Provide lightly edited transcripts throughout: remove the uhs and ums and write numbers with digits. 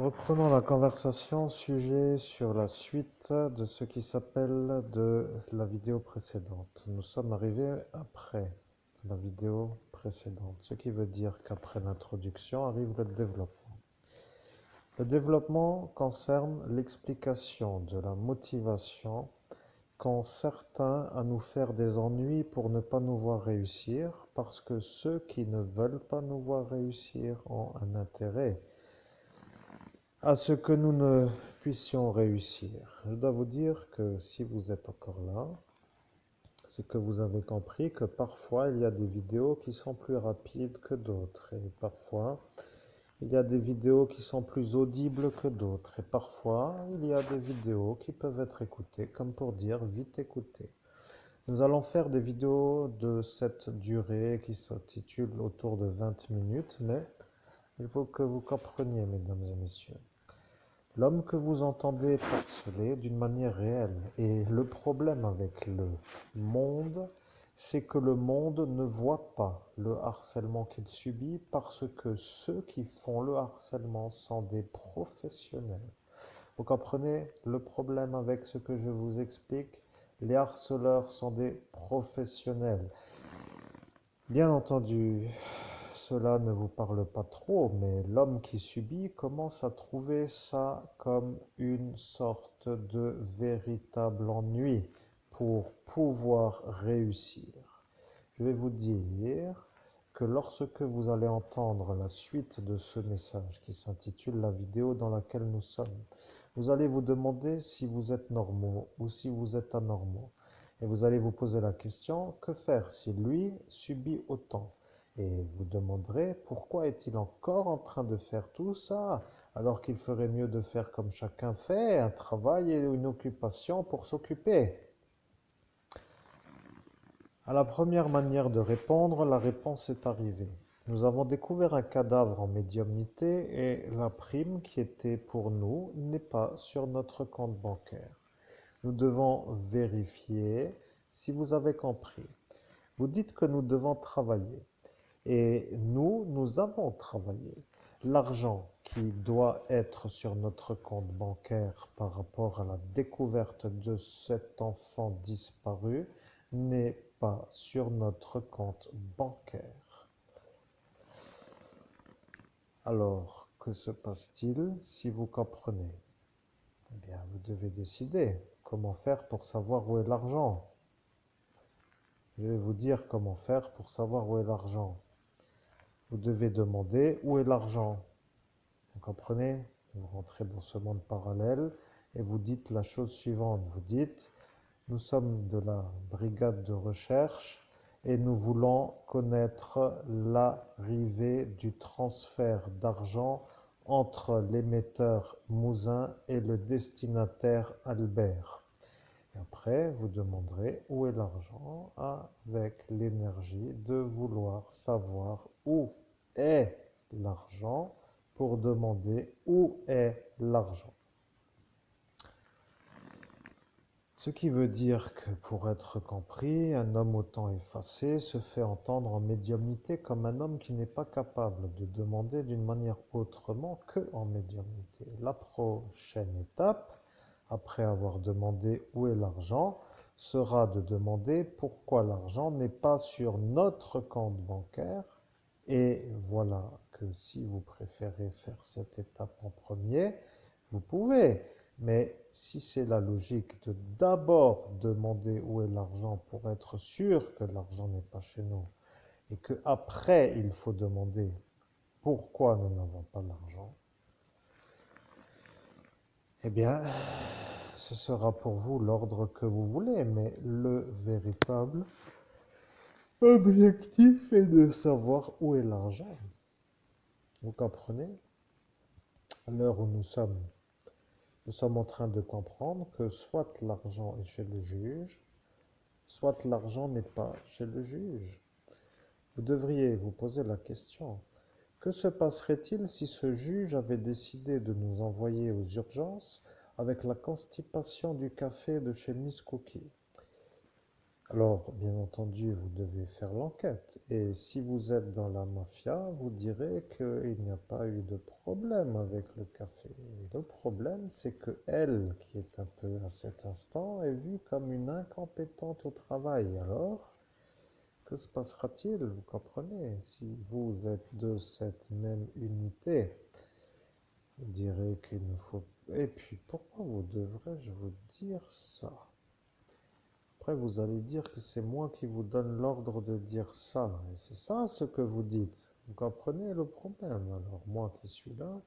Reprenons la conversation, sujet sur la suite de ce qui s'appelle de la vidéo précédente. Nous sommes arrivés après la vidéo précédente, ce qui veut dire qu'après l'introduction arrive le développement. Le développement concerne l'explication de la motivation qu'ont certains à nous faire des ennuis pour ne pas nous voir réussir, parce que ceux qui ne veulent pas nous voir réussir ont un intérêt à ce que nous ne puissions réussir. Je dois vous dire que si vous êtes encore là, c'est que vous avez compris que parfois il y a des vidéos qui sont plus rapides que d'autres, et parfois il y a des vidéos qui sont plus audibles que d'autres, et parfois il y a des vidéos qui peuvent être écoutées, comme pour dire vite écoutées. Nous allons faire des vidéos de cette durée qui s'intitule autour de 20 minutes, mais il faut que vous compreniez, mesdames et messieurs. L'homme que vous entendez est harcelé d'une manière réelle. Et le problème avec le monde, c'est que le monde ne voit pas le harcèlement qu'il subit parce que ceux qui font le harcèlement sont des professionnels. Vous comprenez le problème avec ce que je vous explique? Les harceleurs sont des professionnels. Bien entendu, cela ne vous parle pas trop, mais l'homme qui subit commence à trouver ça comme une sorte de véritable ennui pour pouvoir réussir. Je vais vous dire que lorsque vous allez entendre la suite de ce message qui s'intitule la vidéo dans laquelle nous sommes, vous allez vous demander si vous êtes normaux ou si vous êtes anormaux. Et vous allez vous poser la question, que faire si lui subit autant? Et vous demanderez, pourquoi est-il encore en train de faire tout ça, alors qu'il ferait mieux de faire comme chacun fait, un travail et une occupation pour s'occuper? À la première manière de répondre, la réponse est arrivée. Nous avons découvert un cadavre en médiumnité et la prime qui était pour nous n'est pas sur notre compte bancaire. Nous devons vérifier si vous avez compris. Vous dites que nous devons travailler et nous avons travaillé. L'argent qui doit être sur notre compte bancaire par rapport à la découverte de cet enfant disparu n'est pas sur notre compte bancaire. Alors, que se passe-t-il si vous comprenez? Eh bien, vous devez décider comment faire pour savoir où est l'argent. Je vais vous dire comment faire pour savoir où est l'argent. Vous devez demander où est l'argent. Vous comprenez? Vous rentrez dans ce monde parallèle et vous dites la chose suivante. Vous dites, nous sommes de la brigade de recherche et nous voulons connaître l'arrivée du transfert d'argent entre l'émetteur Mouzin et le destinataire Albert. Et après, vous demanderez où est l'argent avec l'énergie de vouloir savoir où est l'argent pour demander où est l'argent. Ce qui veut dire que pour être compris, un homme au temps effacé se fait entendre en médiumnité comme un homme qui n'est pas capable de demander d'une manière autrement que en médiumnité. La prochaine étape, après avoir demandé où est l'argent, sera de demander pourquoi l'argent n'est pas sur notre compte bancaire. Et voilà que si vous préférez faire cette étape en premier, vous pouvez. Mais si c'est la logique de d'abord demander où est l'argent pour être sûr que l'argent n'est pas chez nous, et qu'après il faut demander pourquoi nous n'avons pas l'argent, eh bien, ce sera pour vous l'ordre que vous voulez, mais le véritable objectif est de savoir où est l'argent. Vous comprenez? À l'heure où nous sommes en train de comprendre que soit l'argent est chez le juge, soit l'argent n'est pas chez le juge. Vous devriez vous poser la question, que se passerait-il si ce juge avait décidé de nous envoyer aux urgences avec la constipation du café de chez Miss Cookie? Alors, bien entendu, vous devez faire l'enquête. Et si vous êtes dans la mafia, vous direz qu'il n'y a pas eu de problème avec le café. Et le problème, c'est que elle, qui est un peu à cet instant, est vue comme une incompétente au travail. Alors, que se passera-t-il? Vous comprenez? Si vous êtes de cette même unité, vous direz qu'il ne faut... Et puis, pourquoi vous devrais-je vous dire ça? Après, vous allez dire que c'est moi qui vous donne l'ordre de dire ça. Et c'est ça ce que vous dites. Vous comprenez le problème? Alors, moi qui suis là,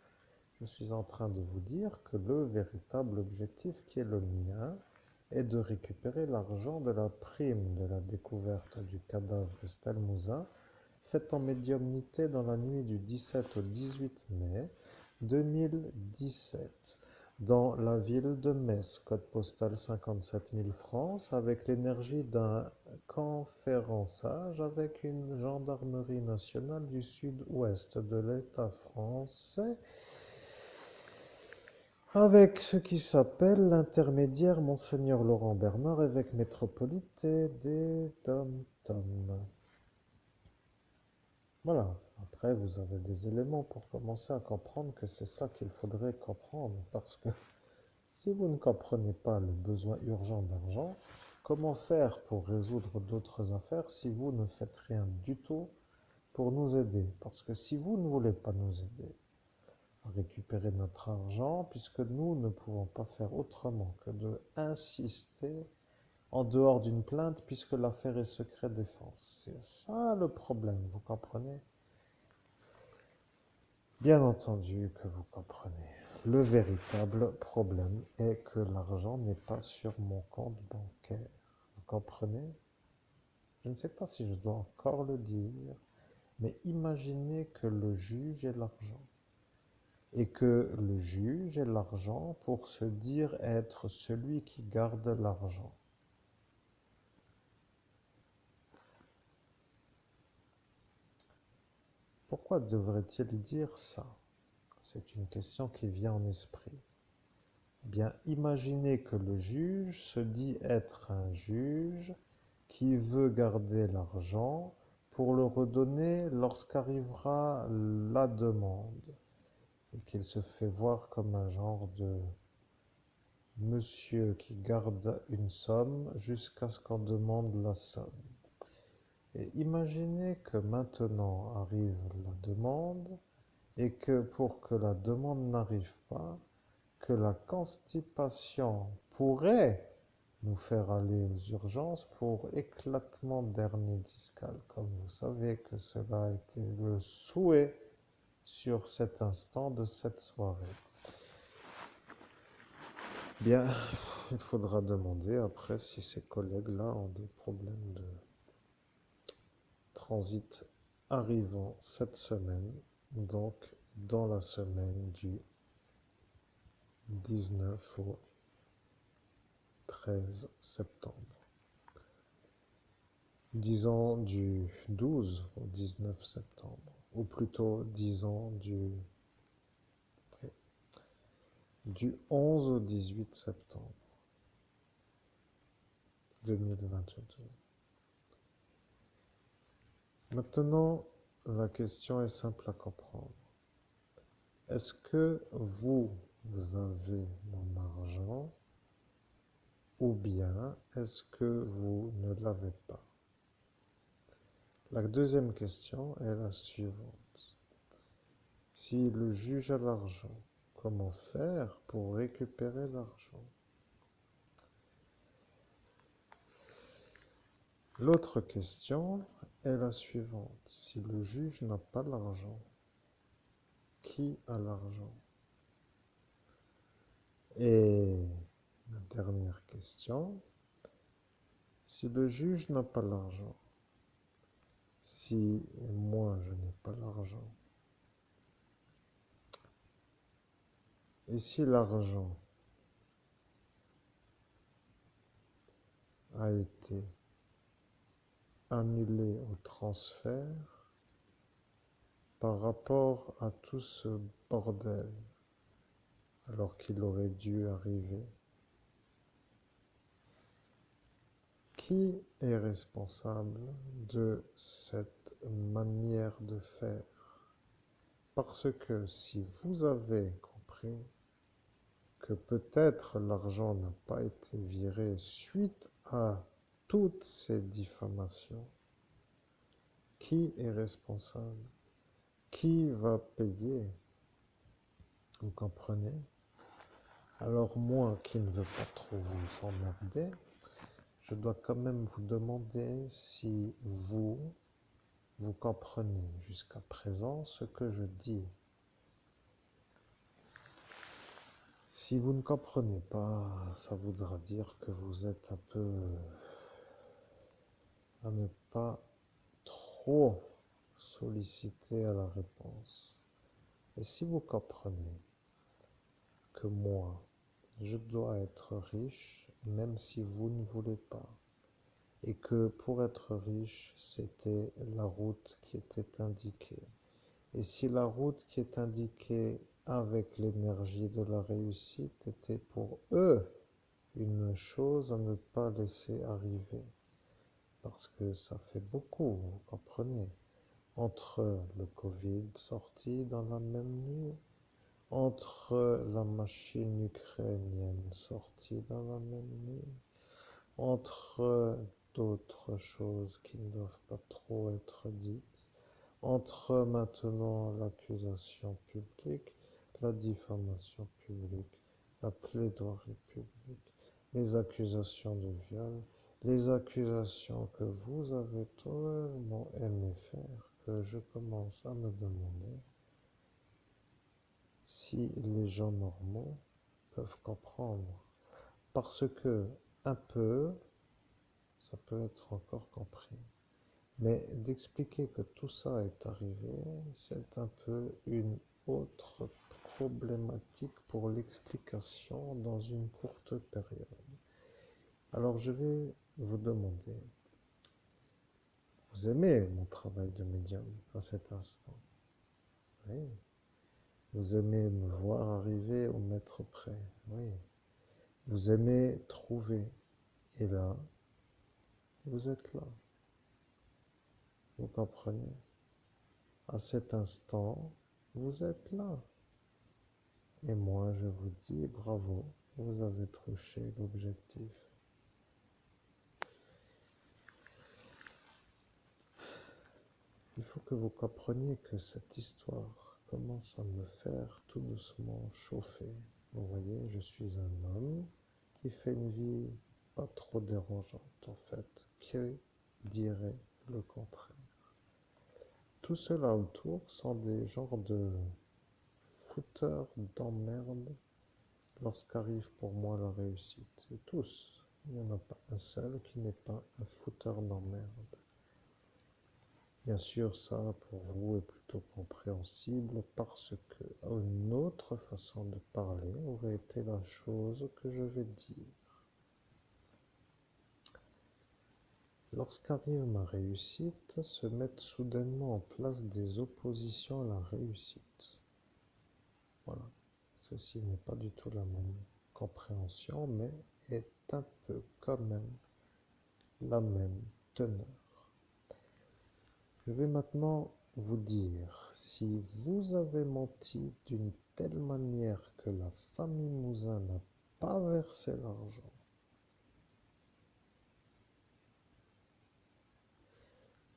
je suis en train de vous dire que le véritable objectif qui est le mien est de récupérer l'argent de la prime de la découverte du cadavre Estelle Mouzin, faite en médiumnité dans la nuit du 17 au 18 mai 2017 dans la ville de Metz, code postal 57 000 France, avec l'énergie d'un conférençage avec une gendarmerie nationale du sud-ouest de l'État français, avec ce qui s'appelle l'intermédiaire Monseigneur Laurent Bernard, évêque métropolite des Dom-Tom. Voilà. Après, vous avez des éléments pour commencer à comprendre que c'est ça qu'il faudrait comprendre, parce que si vous ne comprenez pas le besoin urgent d'argent, comment faire pour résoudre d'autres affaires si vous ne faites rien du tout pour nous aider? Parce que si vous ne voulez pas nous aider à récupérer notre argent, puisque nous ne pouvons pas faire autrement que de insister en dehors d'une plainte, puisque l'affaire est secret défense. C'est ça le problème, vous comprenez? Bien entendu que vous comprenez. Le véritable problème est que l'argent n'est pas sur mon compte bancaire. Vous comprenez? Je ne sais pas si je dois encore le dire, mais imaginez que le juge ait l'argent. Et que le juge ait l'argent pour se dire être celui qui garde l'argent. Pourquoi devrait-il dire ça? C'est une question qui vient en esprit. Eh bien, imaginez que le juge se dit être un juge qui veut garder l'argent pour le redonner lorsqu'arrivera la demande et qu'il se fait voir comme un genre de monsieur qui garde une somme jusqu'à ce qu'on demande la somme. Et imaginez que maintenant arrive la demande et que pour que la demande n'arrive pas, que la constipation pourrait nous faire aller aux urgences pour éclatement d'hernie discale. Comme vous savez que cela a été le souhait sur cet instant de cette soirée. Bien, il faudra demander après si ces collègues-là ont des problèmes de transit arrivant cette semaine, donc dans la semaine du 19 au 13 septembre. Disons du 12 au 19 septembre, ou plutôt disons du 11 au 18 septembre 2022. Maintenant, la question est simple à comprendre. Est-ce que vous avez mon argent ou bien est-ce que vous ne l'avez pas? La deuxième question est la suivante. Si le juge a l'argent, comment faire pour récupérer l'argent? L'autre question est la suivante. Si le juge n'a pas l'argent, qui a l'argent? Et la dernière question, si le juge n'a pas l'argent, si moi je n'ai pas l'argent, et si l'argent a été annulé au transfert par rapport à tout ce bordel, alors qu'il aurait dû arriver, Qui est responsable de cette manière de faire? Parce que si vous avez compris que peut-être l'argent n'a pas été viré suite à toutes ces diffamations, qui est responsable? Qui va payer? Vous comprenez? Alors moi, qui ne veux pas trop vous emmerder, je dois quand même vous demander si vous comprenez jusqu'à présent ce que je dis. Si vous ne comprenez pas, ça voudra dire que vous êtes un peu à ne pas trop solliciter à la réponse. Et si vous comprenez que moi, je dois être riche, même si vous ne voulez pas, et que pour être riche, c'était la route qui était indiquée. Et si la route qui est indiquée avec l'énergie de la réussite était pour eux une chose à ne pas laisser arriver, parce que ça fait beaucoup, vous comprenez, entre le Covid sorti dans la même nuit, entre la machine ukrainienne sortie dans la même nuit, entre d'autres choses qui ne doivent pas trop être dites, entre maintenant l'accusation publique, la diffamation publique, la plaidoirie publique, les accusations de viol, les accusations que vous avez tellement aimé faire, que je commence à me demander si les gens normaux peuvent comprendre. Parce que un peu, ça peut être encore compris. Mais d'expliquer que tout ça est arrivé, c'est un peu une autre problématique pour l'explication dans une courte période. Alors je vais vous demander, vous aimez mon travail de médium à cet instant? Oui. Vous aimez me voir arriver au mètre près? Oui. Vous aimez trouver? Et là, vous êtes là. Vous comprenez? À cet instant, vous êtes là. Et moi, je vous dis bravo, vous avez touché l'objectif. Il faut que vous compreniez que cette histoire commence à me faire tout doucement chauffer. Vous voyez, je suis un homme qui fait une vie pas trop dérangeante en fait. Qui dirait le contraire? Tout cela autour sont des genres de fouteurs d'emmerde lorsqu'arrive pour moi la réussite. Et tous, il n'y en a pas un seul qui n'est pas un fouteur d'emmerde. Bien sûr, ça pour vous est plutôt compréhensible parce que une autre façon de parler aurait été la chose que je vais dire. Lorsqu'arrive ma réussite, se mettent soudainement en place des oppositions à la réussite. Voilà. Ceci n'est pas du tout la même compréhension, mais est un peu quand même la même teneur. Je vais maintenant vous dire, si vous avez menti d'une telle manière que la famille Mouzin n'a pas versé l'argent,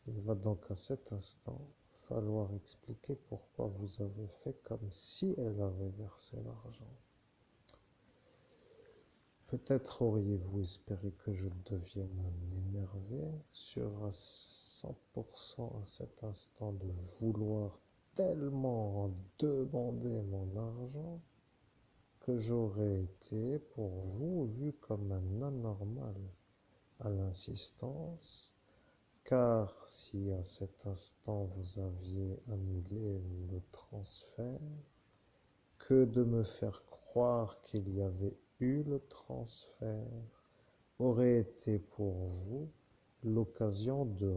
il va donc à cet instant falloir expliquer pourquoi vous avez fait comme si elle avait versé l'argent. Peut-être auriez-vous espéré que je devienne un énervé sur 100% à cet instant de vouloir tellement demander mon argent que j'aurais été pour vous vu comme un anormal à l'insistance, car si à cet instant vous aviez annulé le transfert, que de me faire croire qu'il y avait eu le transfert aurait été pour vous l'occasion de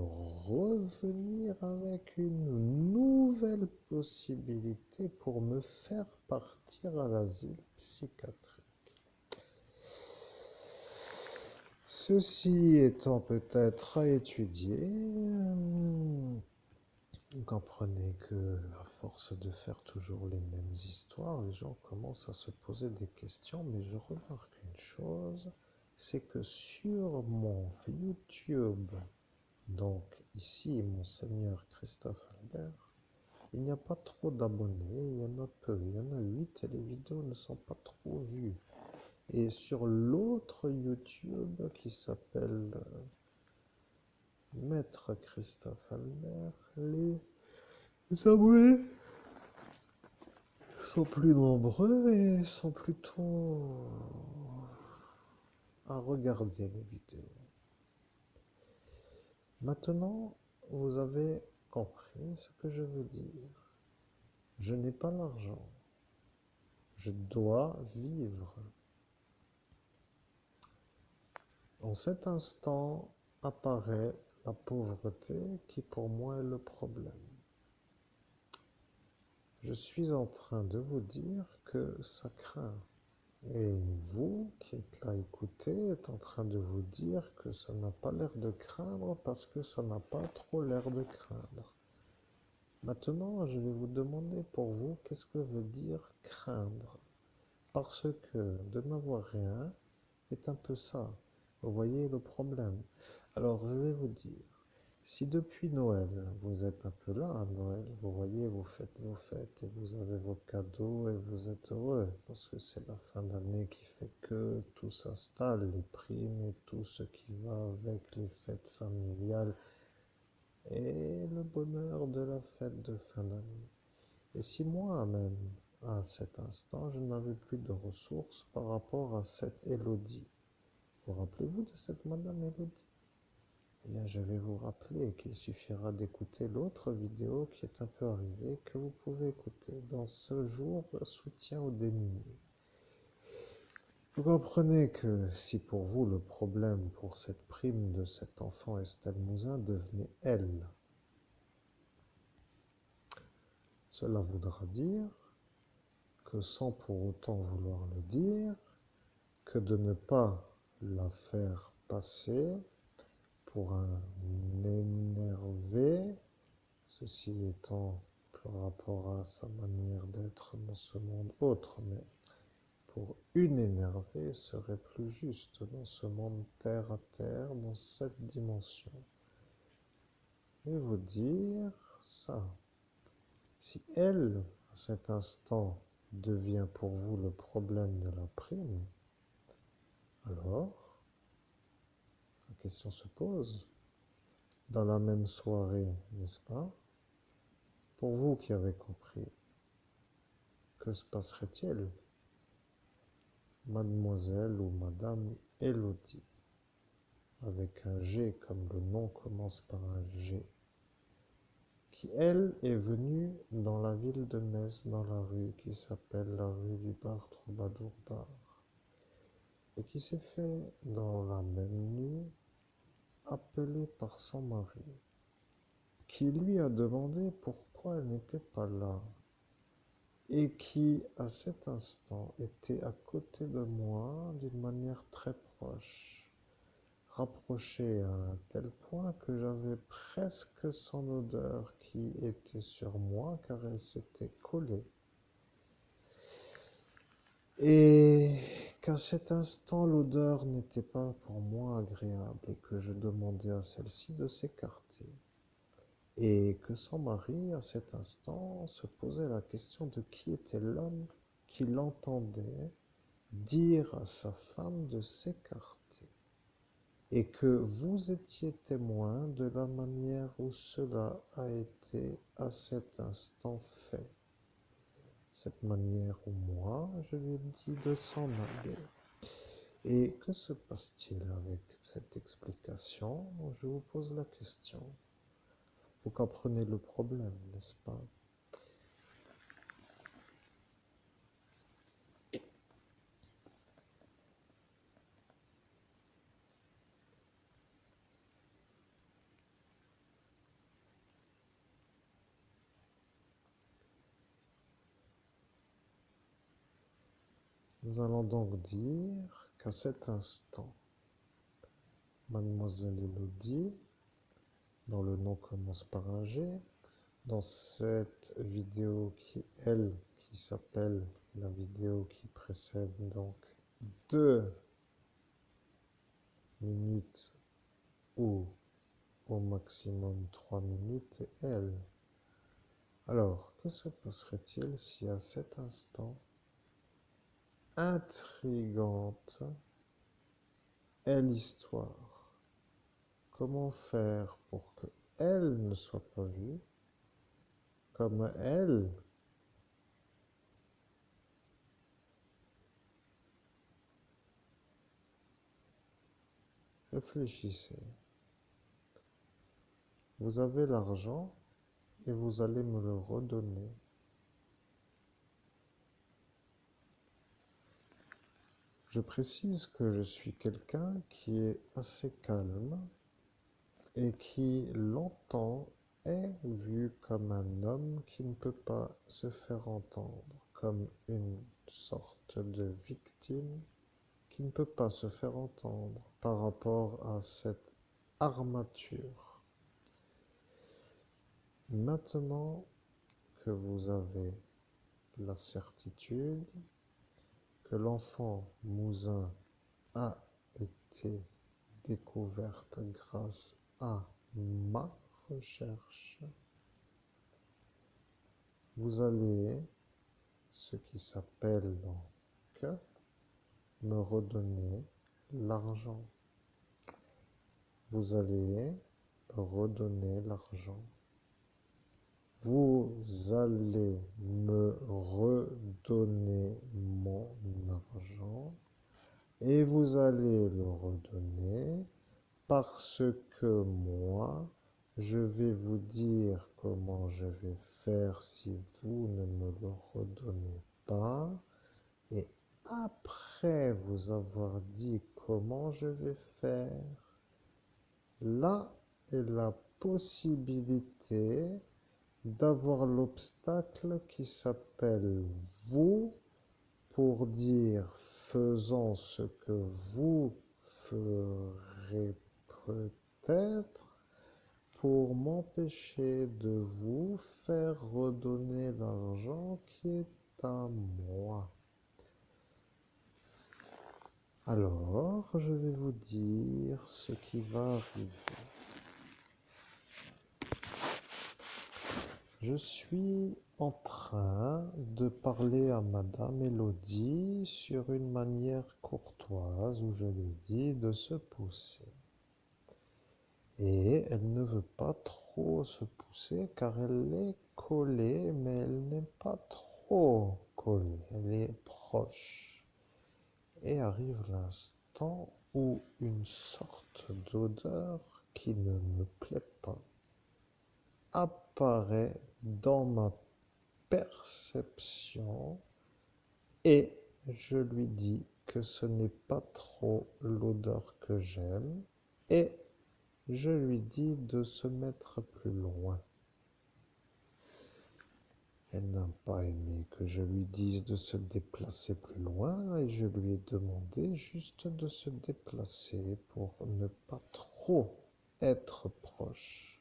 revenir avec une nouvelle possibilité pour me faire partir à l'asile psychiatrique. Ceci étant peut-être à étudier, vous comprenez que, à force de faire toujours les mêmes histoires, les gens commencent à se poser des questions, mais je remarque une chose, c'est que sur mon YouTube, donc ici, Monseigneur Christophe Albert, il n'y a pas trop d'abonnés, il y en a peu, il y en a 8 et les vidéos ne sont pas trop vues. Et sur l'autre YouTube qui s'appelle Maître Christophe Albert, les abonnés sont plus nombreux et sont plutôt à regarder les vidéos. Maintenant, vous avez compris ce que je veux dire. Je n'ai pas l'argent. Je dois vivre. En cet instant apparaît la pauvreté qui pour moi est le problème. Je suis en train de vous dire que ça craint. Et vous qui êtes là à écouter êtes en train de vous dire que ça n'a pas l'air de craindre parce que ça n'a pas trop l'air de craindre. Maintenant, je vais vous demander pour vous qu'est-ce que veut dire craindre. Parce que de n'avoir rien est un peu ça. Vous voyez le problème. Alors je vais vous dire, si depuis Noël, vous êtes un peu là à Noël, vous voyez, vous faites vos fêtes et vous avez vos cadeaux et vous êtes heureux parce que c'est la fin d'année qui fait que tout s'installe, les primes et tout ce qui va avec les fêtes familiales et le bonheur de la fête de fin d'année. Et si moi-même, à cet instant, je n'avais plus de ressources par rapport à cette Élodie, vous rappelez-vous de cette Madame Élodie? Eh bien, je vais vous rappeler qu'il suffira d'écouter l'autre vidéo qui est un peu arrivée, que vous pouvez écouter dans ce jour soutien aux démunis. Vous comprenez que si pour vous le problème pour cette prime de cet enfant Estelle Mouzin devenait elle, cela voudra dire que sans pour autant vouloir le dire, que de ne pas la faire passer pour un énervé, ceci étant par rapport à sa manière d'être dans ce monde autre, mais pour une énervée serait plus juste dans ce monde terre à terre, dans cette dimension. Et vous dire ça. Si elle, à cet instant, devient pour vous le problème de la prime, alors la question se pose. Dans la même soirée, n'est-ce pas? Pour vous qui avez compris, que se passerait-il? Mademoiselle ou Madame Élodie, avec un G comme le nom commence par un G, qui elle est venue dans la ville de Metz, dans la rue qui s'appelle la rue du Bar Troubadour Bar, et qui s'est fait dans la même nuit appeler par son mari, qui lui a demandé pourquoi elle n'était pas là, et qui, à cet instant, était à côté de moi d'une manière très proche, rapprochée à un tel point que j'avais presque son odeur qui était sur moi car elle s'était collée. Et qu'à cet instant, l'odeur n'était pas pour moi agréable et que je demandais à celle-ci de s'écarter. Et que son mari, à cet instant, se posait la question de qui était l'homme qui l'entendait dire à sa femme de s'écarter. Et que vous étiez témoin de la manière où cela a été à cet instant fait. Cette manière où moi, je lui ai dit de s'en aller. Et que se passe-t-il avec cette explication? Je vous pose la question. Vous comprenez le problème, n'est-ce pas? Nous allons donc dire qu'à cet instant, Mademoiselle Elodie, dont le nom commence par un G, dans cette vidéo qui s'appelle la vidéo qui précède donc 2 minutes ou au maximum 3 minutes et elle. Alors, que se passerait-il si à cet instant intrigante est l'histoire? Comment faire pour que elle ne soit pas vue, comme elle réfléchissez. Vous avez l'argent et vous allez me le redonner. Je précise que je suis quelqu'un qui est assez calme et qui longtemps est vu comme un homme qui ne peut pas se faire entendre, comme une sorte de victime qui ne peut pas se faire entendre par rapport à cette armature. Maintenant que vous avez la certitude que l'enfant Mouzin a été découverte grâce à ma recherche, vous allez, ce qui s'appelle donc, me redonner l'argent. Vous allez redonner l'argent. Vous allez me redonner mon argent et vous allez le redonner parce que moi, je vais vous dire comment je vais faire si vous ne me le redonnez pas. Et après vous avoir dit comment je vais faire, là est la possibilité d'avoir l'obstacle qui s'appelle vous pour dire faisons ce que vous ferez peut-être pour m'empêcher de vous faire redonner l'argent qui est à moi. Alors, je vais vous dire ce qui va arriver. Je suis en train de parler à Madame Elodie sur une manière courtoise où je lui dis de se pousser. Et elle ne veut pas trop se pousser car elle est collée, mais elle n'est pas trop collée, elle est proche. Et arrive l'instant où une sorte d'odeur qui ne me plaît pas apparaît dans ma perception et je lui dis que ce n'est pas trop l'odeur que j'aime et je lui dis de se mettre plus loin. Elle n'a pas aimé que je lui dise de se déplacer plus loin et je lui ai demandé juste de se déplacer pour ne pas trop être proche.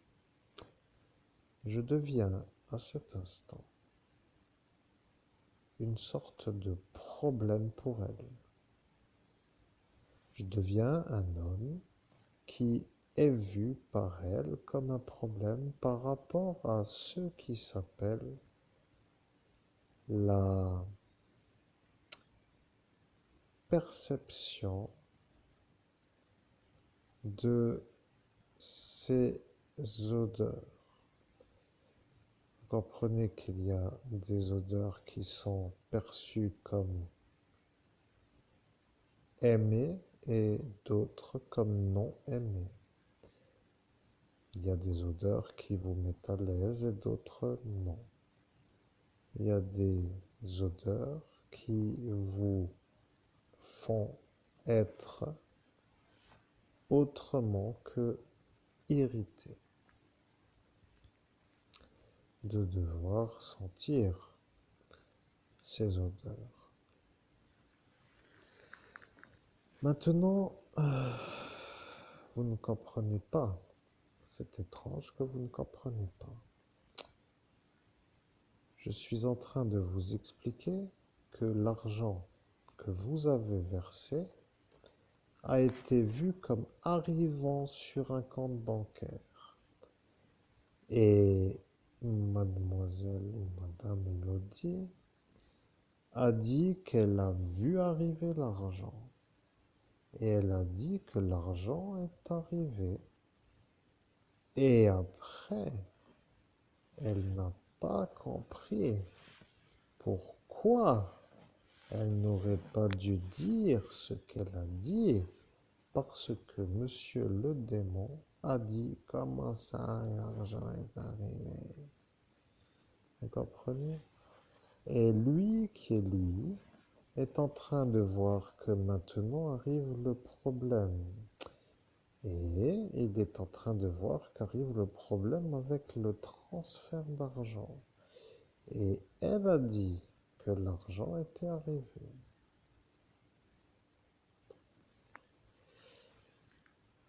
Je deviens à cet instant une sorte de problème pour elle. Je deviens un homme qui est vu par elle comme un problème par rapport à ce qui s'appelle la perception de ces odeurs. Vous comprenez qu'il y a des odeurs qui sont perçues comme aimées et d'autres comme non aimées. Il y a des odeurs qui vous mettent à l'aise et d'autres non. Il y a des odeurs qui vous font être autrement que irrité de devoir sentir ces odeurs. Maintenant, vous ne comprenez pas. C'est étrange que vous ne comprenez pas. Je suis en train de vous expliquer que l'argent que vous avez versé a été vu comme arrivant sur un compte bancaire. Et mademoiselle ou madame Elodie a dit qu'elle a vu arriver l'argent. Et elle a dit que l'argent est arrivé. Et après, elle n'a pas compris pourquoi elle n'aurait pas dû dire ce qu'elle a dit, parce que monsieur le démon a dit comment ça l'argent est arrivé. Vous comprenez? Et lui qui est lui est en train de voir que maintenant arrive le problème. Et il est en train de voir qu'arrive le problème avec le transfert d'argent. Et elle a dit que l'argent était arrivé.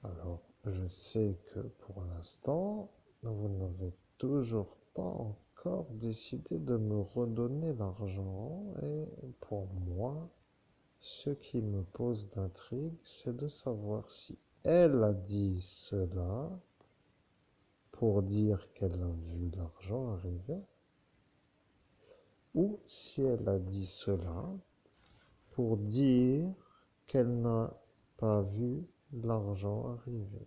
Alors, je sais que pour l'instant, vous n'avez toujours pas encore décidé de me redonner l'argent. Et pour moi, ce qui me pose d'intrigue, c'est de savoir si elle a dit cela pour dire qu'elle a vu l'argent arriver, ou si elle a dit cela pour dire qu'elle n'a pas vu l'argent arriver.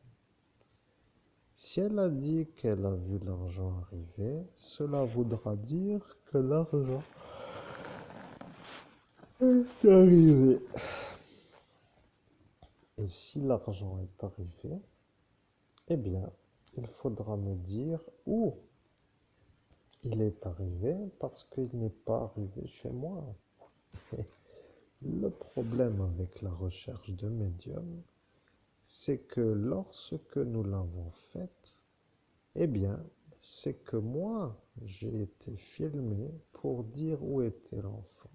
Si elle a dit qu'elle a vu l'argent arriver, cela voudra dire que l'argent est arrivé. Et si l'argent est arrivé, eh bien, il faudra me dire où il est arrivé parce qu'il n'est pas arrivé chez moi. Et le problème avec la recherche de médium, c'est que lorsque nous l'avons faite, eh bien, c'est que moi, j'ai été filmé pour dire où était l'enfant.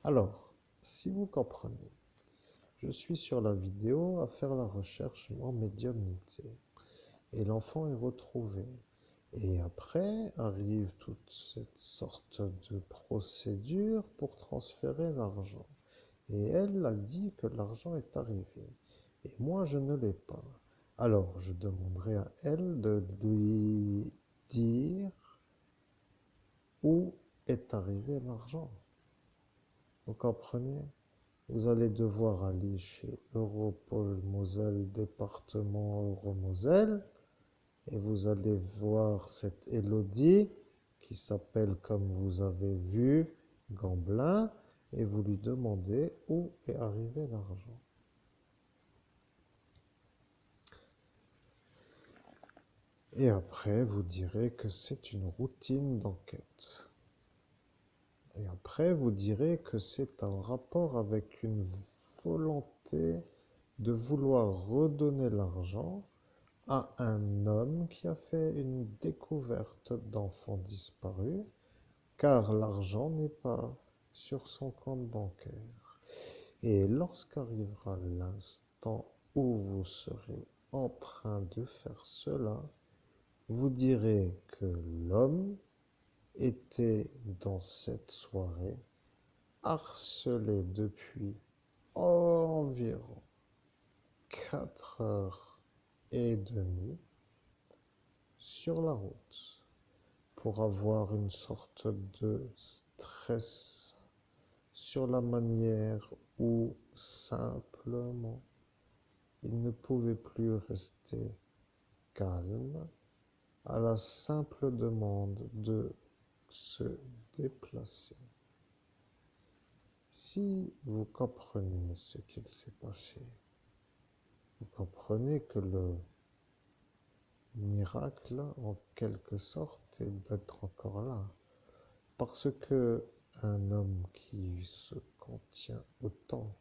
Alors, si vous comprenez, je suis sur la vidéo à faire la recherche en médiumnité et l'enfant est retrouvé. Et après arrive toute cette sorte de procédure pour transférer l'argent. Et elle a dit que l'argent est arrivé. Et moi, je ne l'ai pas. Alors, je demanderai à elle de lui dire où est arrivé l'argent. Vous comprenez? Vous allez devoir aller chez Europol Moselle, département Euro-Moselle, et vous allez voir cette Élodie qui s'appelle, comme vous avez vu, Gamblin, et vous lui demandez où est arrivé l'argent. Et après, vous direz que c'est une routine d'enquête. Et après, vous direz que c'est un rapport avec une volonté de vouloir redonner l'argent à un homme qui a fait une découverte d'enfants disparus, car l'argent n'est pas sur son compte bancaire. Et lorsqu'arrivera l'instant où vous serez en train de faire cela, vous direz que l'homme était dans cette soirée harcelé depuis environ 4h30 sur la route pour avoir une sorte de stress sur la manière où simplement il ne pouvait plus rester calme à la simple demande de se déplacer. Si vous comprenez ce qu'il s'est passé, vous comprenez que le miracle, en quelque sorte, est d'être encore là. Parce que un homme qui se contient autant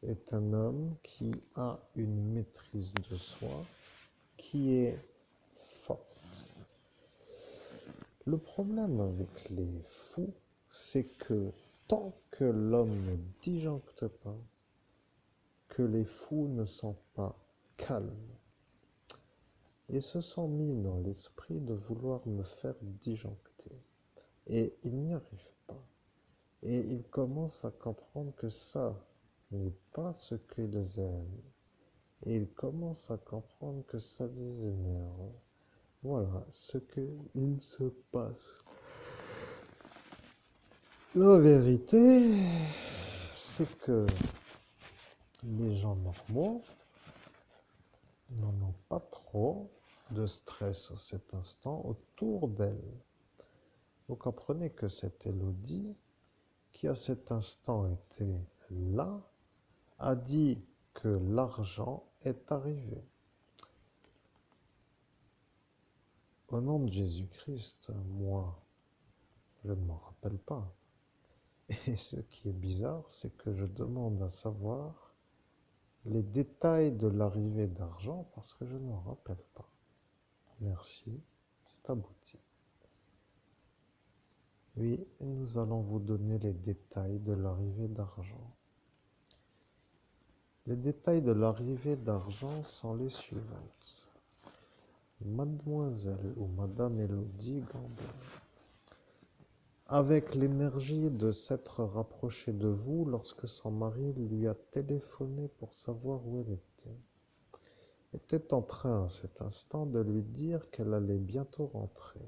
est un homme qui a une maîtrise de soi qui est forte. Le problème avec les fous, c'est que tant que l'homme ne disjoncte pas, que les fous ne sont pas calme. Ils se sont mis dans l'esprit de vouloir me faire disjoncter. Et ils n'y arrivent pas. Et ils commencent à comprendre que ça n'est pas ce qu'ils aiment. Et ils commencent à comprendre que ça les énerve. Voilà ce qu'il se passe. La vérité, c'est que les gens normaux n'en ont pas trop de stress à cet instant autour d'elle. Vous comprenez que cette Élodie, qui à cet instant était là, a dit que l'argent est arrivé. Au nom de Jésus-Christ, moi, je ne m'en rappelle pas. Et ce qui est bizarre, c'est que je demande à savoir les détails de l'arrivée d'argent parce que je ne m'en rappelle pas. Merci, c'est abouti. Oui, nous allons vous donner les détails de l'arrivée d'argent. Les détails de l'arrivée d'argent sont les suivantes. Mademoiselle ou Madame Élodie Gamblin, avec l'énergie de s'être rapprochée de vous lorsque son mari lui a téléphoné pour savoir où elle était en train à cet instant de lui dire qu'elle allait bientôt rentrer.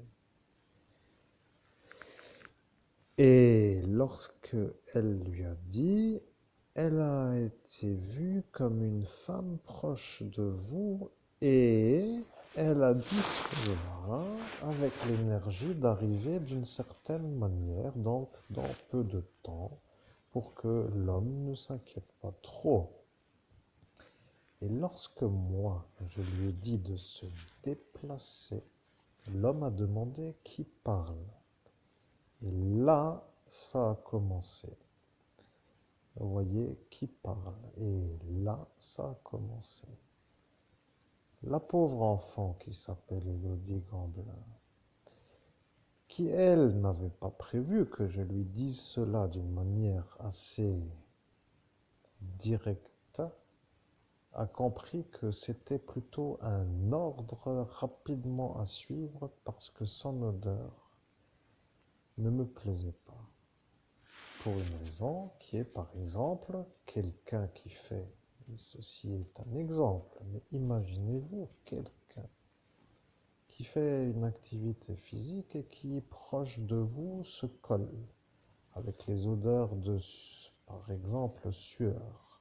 Et lorsque elle lui a dit, elle a été vue comme une femme proche de vous et elle a dit cela avec l'énergie d'arriver d'une certaine manière, donc dans peu de temps, pour que l'homme ne s'inquiète pas trop. Et lorsque moi, je lui ai dit de se déplacer, l'homme a demandé qui parle. Et là, ça a commencé. Vous voyez qui parle. Et là, ça a commencé. La pauvre enfant qui s'appelle Élodie Gamblin, qui elle n'avait pas prévu que je lui dise cela d'une manière assez directe, a compris que c'était plutôt un ordre rapidement à suivre parce que son odeur ne me plaisait pas. Pour une raison qui est par exemple quelqu'un qui fait, ceci est un exemple, mais imaginez-vous quelqu'un qui fait une activité physique et qui, proche de vous, se colle avec les odeurs de, par exemple, sueur,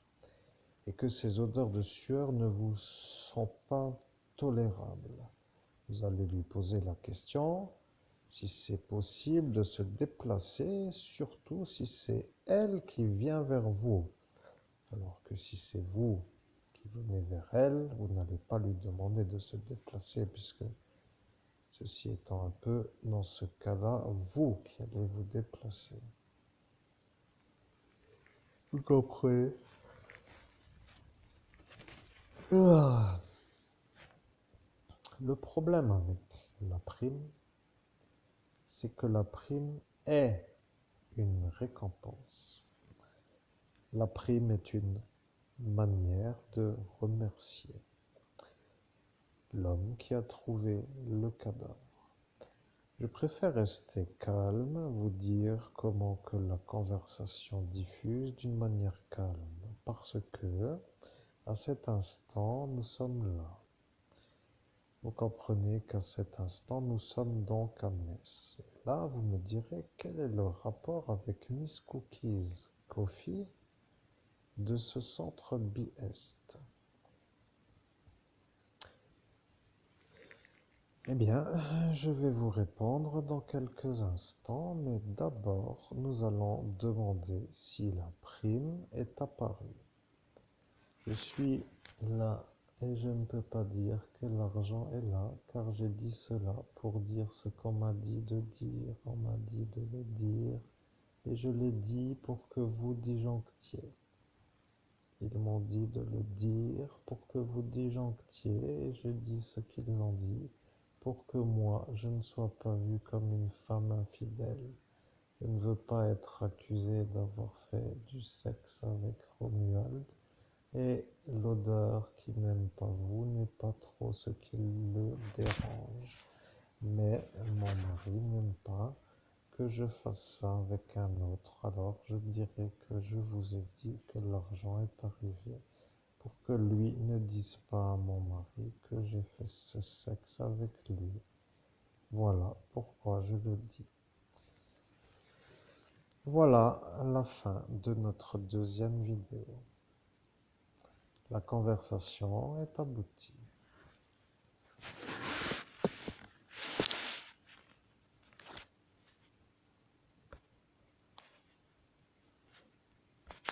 et que ces odeurs de sueur ne vous sont pas tolérables. Vous allez lui poser la question si c'est possible de se déplacer, surtout si c'est elle qui vient vers vous. Alors que si c'est vous qui venez vers elle, vous n'allez pas lui demander de se déplacer puisque ceci étant un peu, dans ce cas-là, vous qui allez vous déplacer. Vous comprenez? Ah. Le problème avec la prime, c'est que la prime est une récompense. La prime est une manière de remercier l'homme qui a trouvé le cadavre. Je préfère rester calme, vous dire comment que la conversation diffuse d'une manière calme, parce que, à cet instant, nous sommes là. Vous comprenez qu'à cet instant, nous sommes donc à Metz. Et là, vous me direz quel est le rapport avec Miss Cookies Coffee de ce centre Biest. Eh bien, je vais vous répondre dans quelques instants, mais d'abord, nous allons demander si la prime est apparue. Je suis là et je ne peux pas dire que l'argent est là, car j'ai dit cela pour dire ce qu'on m'a dit de dire, on m'a dit de le dire, et je l'ai dit pour que vous disjonctiez. Ils m'ont dit de le dire pour que vous disjonctiez, et je dis ce qu'ils ont dit, pour que moi, je ne sois pas vue comme une femme infidèle. Je ne veux pas être accusé d'avoir fait du sexe avec Romuald, Et l'odeur qu'il n'aime pas vous n'est pas trop ce qui le dérange. Mais mon mari n'aime pas que je fasse ça avec un autre. Alors je dirais que je vous ai dit que l'argent est arrivé pour que lui ne dise pas à mon mari que j'ai fait ce sexe avec lui. Voilà pourquoi je le dis. Voilà la fin de notre deuxième vidéo. La conversation est aboutie.